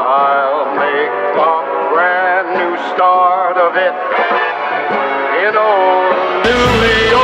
I'll make a brand new start of it in old New York.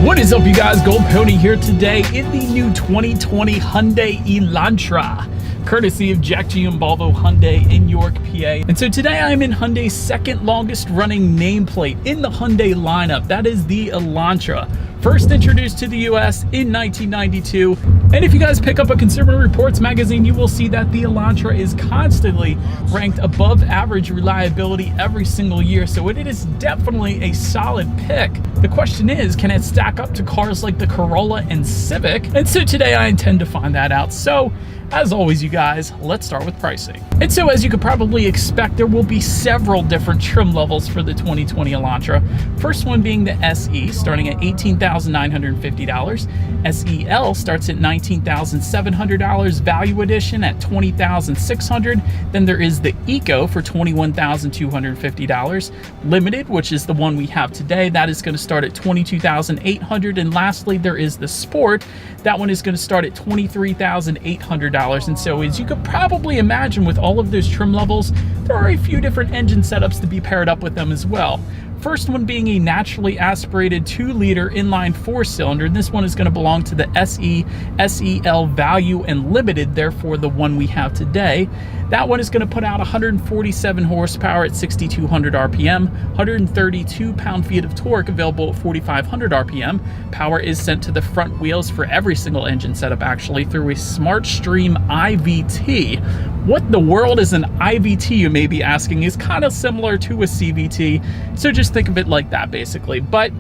What is up, you guys? Gold Pony here today in the new 2020 Hyundai Elantra, courtesy of Jack G and Volvo Hyundai in York, PA. And so today I am in Hyundai's second longest running nameplate in the Hyundai lineup. That is the Elantra. First introduced to the US in 1992. And if you guys pick up a Consumer Reports magazine, you will see that the Elantra is constantly ranked above average reliability every single year. So it is definitely a solid pick. The question is, can it stack up to cars like the Corolla and Civic? And so today I intend to find that out. So as always, you guys, let's start with pricing. And so as you could probably expect, there will be several different trim levels for the 2020 Elantra. First one being the SE, starting at $18,950. SEL starts at $19,700. Value Edition at $20,600. Then there is the Eco for $21,250. Limited, which is the one we have today, that is going to start at $22,800. And lastly, there is the Sport. That one is going to start at $23,800. And so as you could probably imagine, with all of those trim levels, there are a few different engine setups to be paired up with them as well. First one being a naturally aspirated 2-liter inline 4-cylinder. This one is going to belong to the SE, SEL Value and Limited, therefore the one we have today. That one is going to put out 147 horsepower at 6,200 RPM, 132 pound-feet of torque available at 4,500 RPM. Power is sent to the front wheels for every single engine setup actually through a SmartStream IVT. What in the world is an IVT, you may be asking? Is kind of similar to a CVT, so just think of it like that basically. But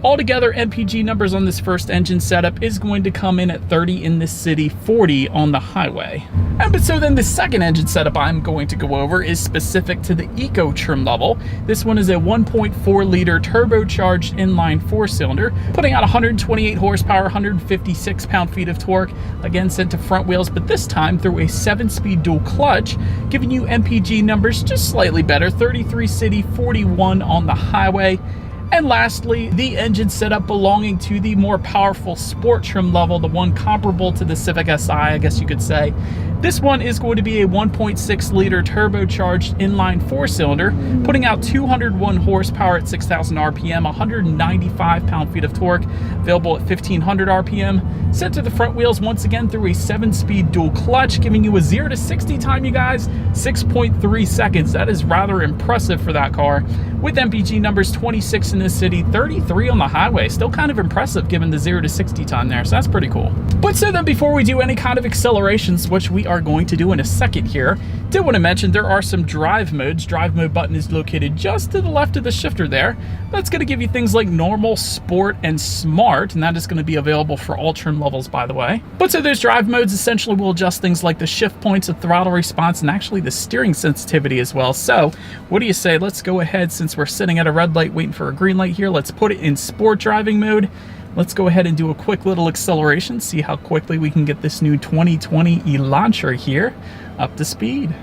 altogether, MPG numbers on this first engine setup is going to come in at 30 in the city, 40 on the highway. But so then the second engine setup I'm going to go over is specific to the Eco trim level. This one is a 1.4-liter turbocharged inline 4-cylinder, putting out 128 horsepower, 156 pound-feet of torque, again sent to front wheels, but this time through a 7-speed dual clutch, giving you MPG numbers just slightly better, 33 city, 41 on the highway. And lastly, the engine setup belonging to the more powerful Sport trim level, the one comparable to the Civic Si, I guess you could say. This one is going to be a 1.6-liter turbocharged inline 4-cylinder, putting out 201 horsepower at 6,000 RPM, 195 pound-feet of torque, available at 1,500 RPM, sent to the front wheels once again through a 7-speed dual clutch, giving you a 0 to 60 time, you guys, 6.3 seconds. That is rather impressive for that car. With MPG numbers 26 in the city, 33 on the highway. Still kind of impressive given the 0 to 60 time there, so that's pretty cool. But so then before we do any kind of accelerations, which we are going to do in a second here, did want to mention there are some drive modes. Drive mode button is located just to the left of the shifter there. That's going to give you things like normal, sport, and smart, and that is going to be available for all trim levels, by the way. But so those drive modes essentially will adjust things like the shift points, the throttle response, and actually the steering sensitivity as well. So what do you say? Let's go ahead, since we're sitting at a red light waiting for a green light here, let's put it in sport driving mode. Let's go ahead and do a quick little acceleration, see how quickly we can get this new 2020 Elantra here up to speed.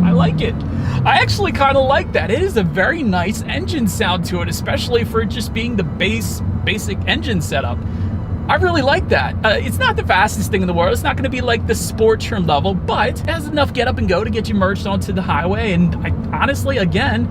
I like it. I actually kind of like that. It is a very nice engine sound to it, especially for it just being the basic engine setup. I really like that. It's not the fastest thing in the world. It's not going to be like the Sport trim level, but it has enough get up and go to get you merged onto the highway. And honestly, again,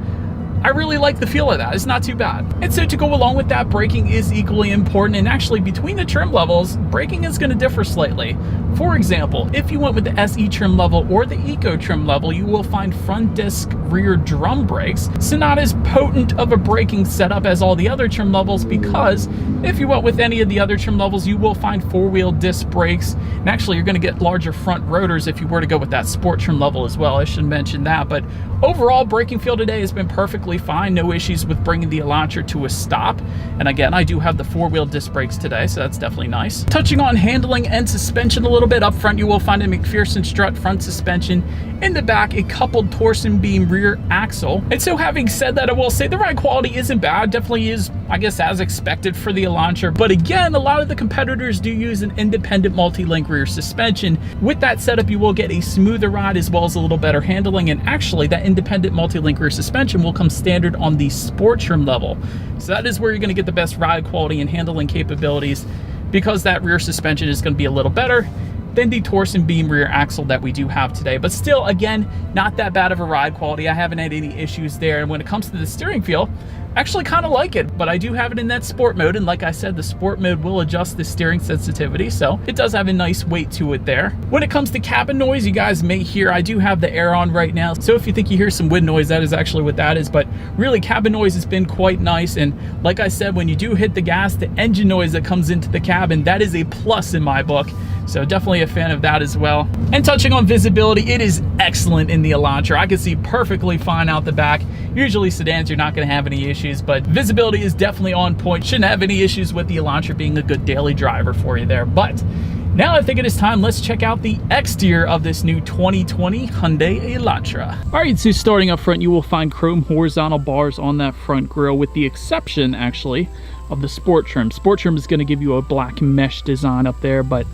I really like the feel of that. It's not too bad. And so to go along with that, braking is equally important. And actually, between the trim levels, braking is going to differ slightly. For example, if you went with the SE trim level or the Eco trim level, you will find front disc rear drum brakes. So not as potent of a braking setup as all the other trim levels, because if you went with any of the other trim levels, you will find 4-wheel disc brakes. And actually, you're going to get larger front rotors if you were to go with that Sport trim level as well. I should mention that. But overall, braking feel today has been perfectly fine. No issues with bringing the Elantra to a stop. And again, I do have the 4-wheel disc brakes today, so that's definitely nice. Touching on handling and suspension a little little bit up front, you will find a McPherson strut front suspension. In the back, a coupled torsion beam rear axle. And so having said that, I will say the ride quality isn't bad. Definitely is, I guess, as expected for the Elantra. But again, a lot of the competitors do use an independent multi-link rear suspension. With that setup, you will get a smoother ride as well as a little better handling. And actually, that independent multi-link rear suspension will come standard on the sport trim level. So that is where you're going to get the best ride quality and handling capabilities, because that rear suspension is going to be a little better than the torsion beam rear axle that we do have today. But still, again, not that bad of a ride quality. I haven't had any issues there. And when it comes to the steering feel, I actually kind of like it, but I do have it in that sport mode. And like I said, the sport mode will adjust the steering sensitivity, so it does have a nice weight to it there. When it comes to cabin noise, you guys may hear, I do have the air on right now. So if you think you hear some wind noise, that is actually what that is. But really, cabin noise has been quite nice. And like I said, when you do hit the gas, the engine noise that comes into the cabin, that is a plus in my book. So definitely a fan of that as well. And touching on visibility, it is excellent in the Elantra. I can see perfectly fine out the back. Usually sedans, you're not gonna have any issues, but visibility is definitely on point. Shouldn't have any issues with the Elantra being a good daily driver for you there. But now I think it is time, let's check out the exterior of this new 2020 Hyundai Elantra. All right, so starting up front, you will find chrome horizontal bars on that front grille, with the exception, actually, of the sport trim. Sport trim is going to give you a black mesh design up there, but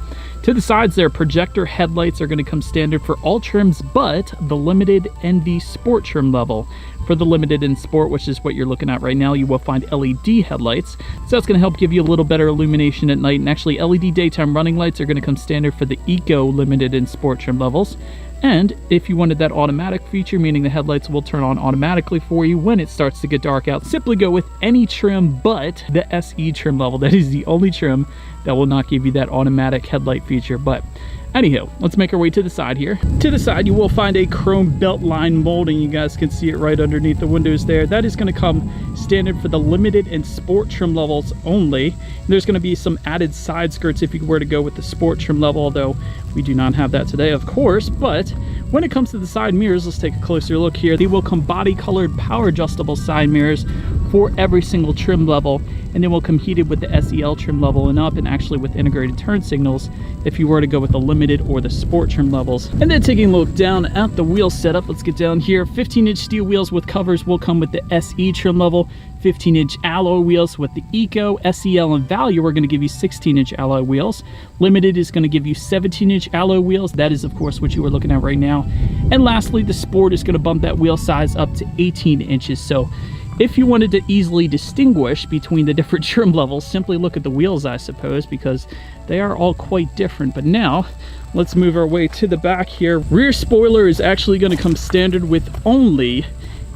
to the sides there, projector headlights are going to come standard for all trims but the limited and the sport trim level. For the limited and sport, which is what you're looking at right now, you will find LED headlights. So that's going to help give you a little better illumination at night. And actually, LED daytime running lights are going to come standard for the Eco, limited, and sport trim levels. And if you wanted that automatic feature, meaning the headlights will turn on automatically for you when it starts to get dark out, simply go with any trim but the SE trim level. That is the only trim that will not give you that automatic headlight feature. But anyhow, let's make our way to the side here. To the side, you will find a chrome belt line molding. You guys can see it right underneath the windows there. That is going to come standard for the limited and sport trim levels only. There's going to be some added side skirts if you were to go with the sport trim level, although we do not have that today, of course. But when it comes to the side mirrors, let's take a closer look here. They will come body colored power adjustable side mirrors for every single trim level, and then will come heated with the SEL trim level and up, and actually with integrated turn signals if you were to go with the limited or the sport trim levels. And then taking a look down at the wheel setup, let's get down here. 15-inch steel wheels with covers will come with the SE trim level. 15-inch alloy wheels with the Eco. SEL and Value are going to give you 16-inch alloy wheels. Limited is going to give you 17-inch alloy wheels. That is, of course, what you are looking at right now. And lastly, the Sport is going to bump that wheel size up to 18 inches. So if you wanted to easily distinguish between the different trim levels, simply look at the wheels, I suppose, because they are all quite different. But now, let's move our way to the back here. Rear spoiler is actually going to come standard with only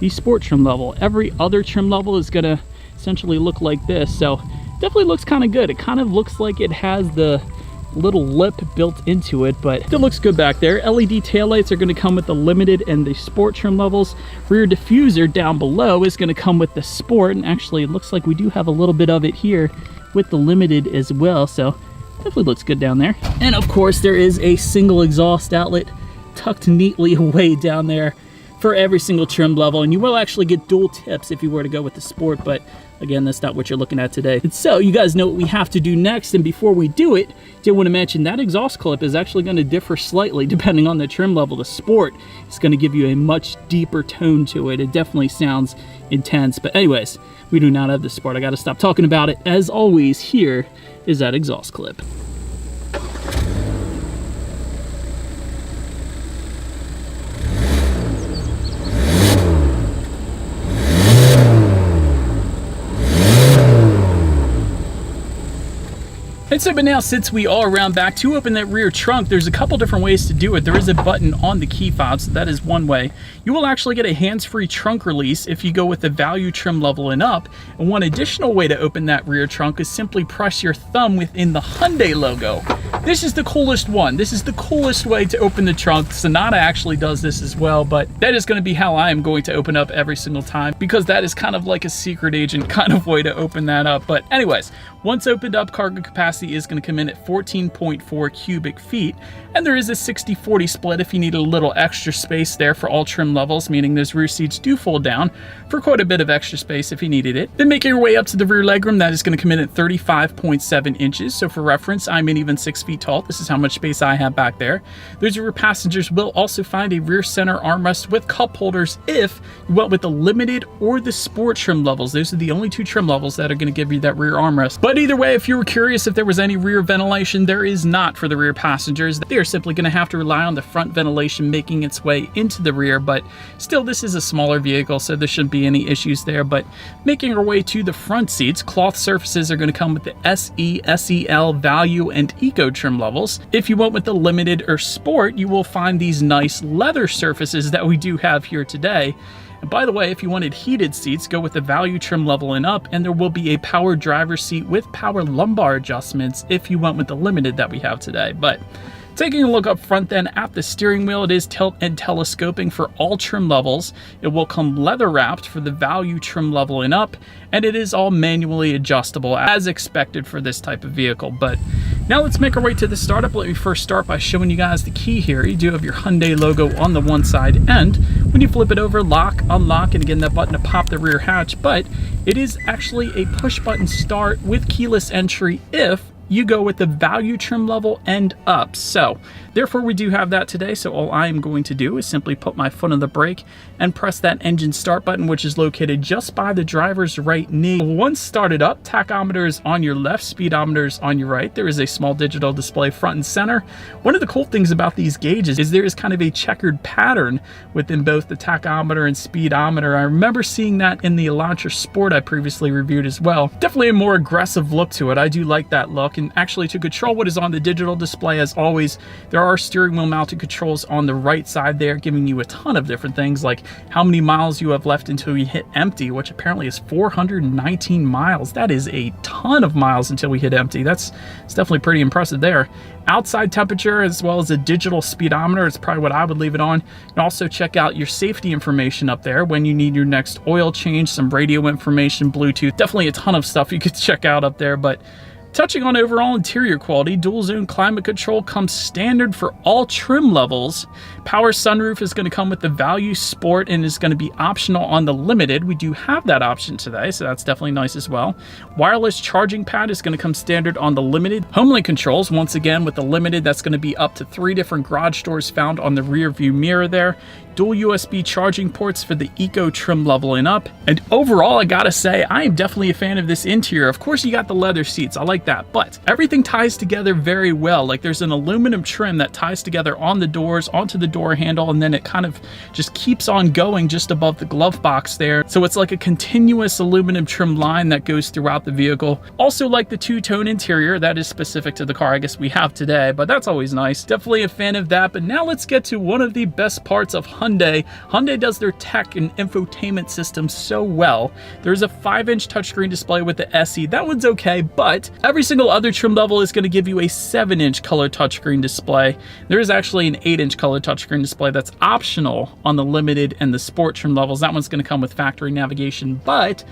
the sport trim level. Every other trim level is going to essentially look like this. So definitely looks kind of good. It kind of looks like it has the little lip built into it, but it looks good back there. LED taillights are going to come with the limited and the sport trim levels. Rear diffuser down below is going to come with the sport, and actually it looks like we do have a little bit of it here with the limited as well, so definitely looks good down there. And of course, there is a single exhaust outlet tucked neatly away down there for every single trim level, and you will actually get dual tips if you were to go with the sport, but again, that's not what you're looking at today. And so you guys know what we have to do next, and before we do it, did want to mention that exhaust clip is actually going to differ slightly depending on the trim level. The Sport is going to give you a much deeper tone to it. It definitely sounds intense, but anyways, we do not have the Sport. I got to stop talking about it. As always, here is that exhaust clip. And so, but now since we are around back, to open that rear trunk, there's a couple different ways to do it. There is a button on the key fob, so that is one way. You will actually get a hands-free trunk release if you go with the Value trim level and up. And one additional way to open that rear trunk is simply press your thumb within the Hyundai logo. This is the coolest one. This is the coolest way to open the trunk. Sonata actually does this as well, but that is going to be how I am going to open up every single time, because that is kind of like a secret agent kind of way to open that up. But anyways, once opened up, cargo capacity is going to come in at 14.4 cubic feet, and there is a 60-40 split if you need a little extra space there for all trim levels, meaning those rear seats do fold down for quite a bit of extra space if you needed it. Then making your way up to the rear legroom, that is going to come in at 35.7 inches. So for reference, I'm an even 6 6 feet tall. This is how much space I have back there. Those rear passengers will also find a rear center armrest with cup holders if you went with the limited or the sport trim levels. Those are the only 2 trim levels that are going to give you that rear armrest. But either way, if you were curious if there was any rear ventilation, there is not for the rear passengers. They are simply going to have to rely on the front ventilation making its way into the rear, but still, this is a smaller vehicle, so there shouldn't be any issues there. But making our way to the front seats, cloth surfaces are going to come with the SE, SEL, Value, and Eco trim levels. If you went with the limited or sport, you will find these nice leather surfaces that we do have here today. And by the way, if you wanted heated seats, go with the Value trim level and up, and there will be a power driver's seat with power lumbar adjustments if you went with the limited that we have today. But taking a look up front then at the steering wheel, it is tilt and telescoping for all trim levels. It will come leather wrapped for the Value trim level and up, and it is all manually adjustable as expected for this type of vehicle. But now let's make our way to the startup. Let me first start by showing you guys the key here. You do have your Hyundai logo on the one side, and when you flip it over, lock, unlock, and again that button to pop the rear hatch. But it is actually a push button start with keyless entry if you go with the Value trim level and up. So therefore we do have that today. So all I am going to do is simply put my foot on the brake and press that engine start button, which is located just by the driver's right knee. Once started up, tachometer is on your left, speedometer is on your right. There is a small digital display front and center. One of the cool things about these gauges is there is kind of a checkered pattern within both the tachometer and speedometer. I remember seeing that in the Elantra Sport I previously reviewed as well. Definitely a more aggressive look to it. I do like that look. And actually, to control what is on the digital display, as always, there are steering wheel mounted controls on the right side there, giving you a ton of different things like how many miles you have left until you hit empty, which apparently is 419 miles. That is a ton of miles until we hit empty. It's definitely pretty impressive there. Outside temperature, as well as a digital speedometer. It's probably what I would leave it on. You can also check out your safety information up there when you need your next oil change, some radio information, Bluetooth. Definitely a ton of stuff you could check out up there. But touching on overall interior quality, dual zone climate control comes standard for all trim levels. Power sunroof is going to come with the Value Sport and is going to be optional on the limited. We do have that option today, so that's definitely nice as well. Wireless charging pad is going to come standard on the limited. Homelink controls, once again with the limited, that's going to be up to 3 different garage doors found on the rear view mirror there. Dual USB charging ports for the Eco trim level and up. And overall, I gotta say, I am definitely a fan of this interior. Of course, you got the leather seats. I like that, but everything ties together very well. Like there's an aluminum trim that ties together on the doors, onto the door handle, and then it kind of just keeps on going just above the glove box there. So it's like a continuous aluminum trim line that goes throughout the vehicle. Also like the two-tone interior that is specific to the car I guess we have today, but that's always nice. Definitely a fan of that. But now let's get to one of the best parts of Hyundai. Hyundai does their tech and infotainment system so well. There's a 5-inch touchscreen display with the SE. That one's okay, but every single other trim level is going to give you a 7-inch color touchscreen display. There is actually an 8-inch color touchscreen display that's optional on the limited and the sport trim levels. That one's going to come with factory navigation, but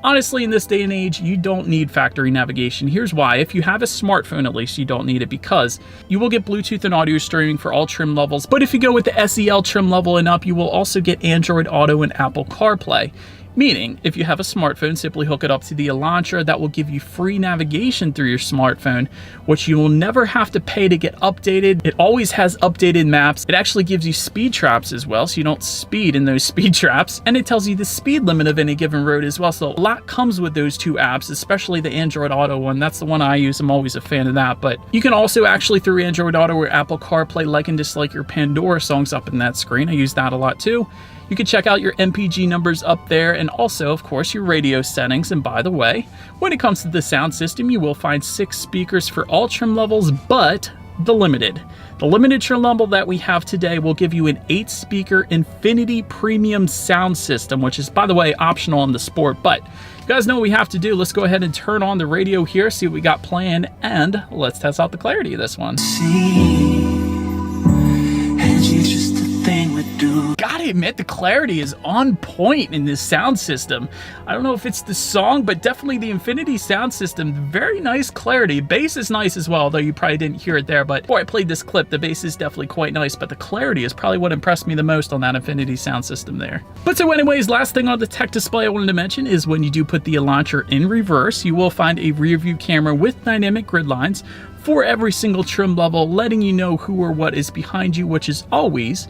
honestly, in this day and age, you don't need factory navigation. Here's why. If you have a smartphone, at least, you don't need it because you will get Bluetooth and audio streaming for all trim levels. But if you go with the SEL trim level and up, you will also get Android Auto and Apple CarPlay. Meaning, if you have a smartphone, simply hook it up to the Elantra. That will give you free navigation through your smartphone, which you will never have to pay to get updated. It always has updated maps. It actually gives you speed traps as well, so you don't speed in those speed traps. And it tells you the speed limit of any given road as well. So a lot comes with those 2 apps, especially the Android Auto one. That's the one I use. I'm always a fan of that. But you can also actually, through Android Auto or Apple CarPlay, like and dislike your Pandora songs up in that screen. I use that a lot too. You can check out your MPG numbers up there and also, of course, your radio settings. And by the way, when it comes to the sound system, you will find 6 speakers for all trim levels, but the limited. The limited trim level that we have today will give you an 8-speaker Infinity Premium sound system, which is, by the way, optional on the Sport. But you guys know what we have to do. Let's go ahead and turn on the radio here, see what we got planned, and let's test out the clarity of this one. Gotta admit, the clarity is on point in this sound system. I don't know if it's the song, but definitely the Infinity sound system. Very nice clarity. Bass is nice as well, although you probably didn't hear it there. But before I played this clip, the bass is definitely quite nice, but the clarity is probably what impressed me the most on that Infinity sound system there. But so anyways, last thing on the tech display I wanted to mention is when you do put the Elantra in reverse, you will find a rear view camera with dynamic grid lines, for every single trim level, letting you know who or what is behind you, which is always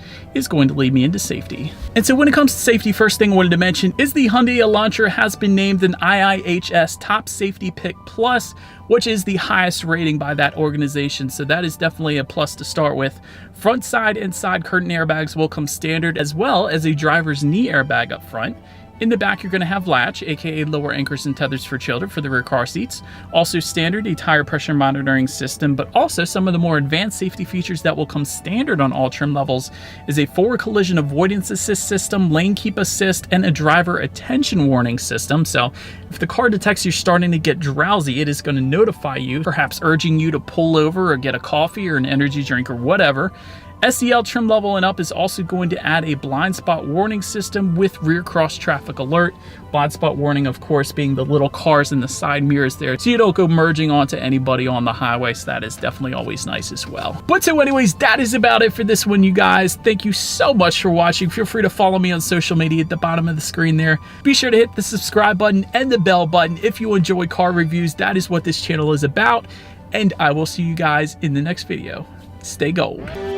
going to lead me into safety. And so when it comes to safety, first thing I wanted to mention is the Hyundai Elantra has been named an IIHS Top Safety Pick Plus, which is the highest rating by that organization. So that is definitely a plus to start with. Front, side, and side curtain airbags will come standard, as well as a driver's knee airbag up front. In the back, you're going to have latch, aka lower anchors and tethers for children for the rear car seats. Also standard, a tire pressure monitoring system, but also some of the more advanced safety features that will come standard on all trim levels is a forward collision avoidance assist system, lane keep assist, and a driver attention warning system. So if the car detects you're starting to get drowsy, it is going to notify you, perhaps urging you to pull over or get a coffee or an energy drink or whatever. SEL trim level and up is also going to add a blind spot warning system with rear cross traffic alert. Blind spot warning, of course, being the little cars in the side mirrors there, so you don't go merging onto anybody on the highway. So that is definitely always nice as well. But so anyways, that is about it for this one, you guys. Thank you so much for watching. Feel free to follow me on social media at the bottom of the screen there. Be sure to hit the subscribe button and the bell button if you enjoy car reviews. That is what this channel is about. And I will see you guys in the next video. Stay gold.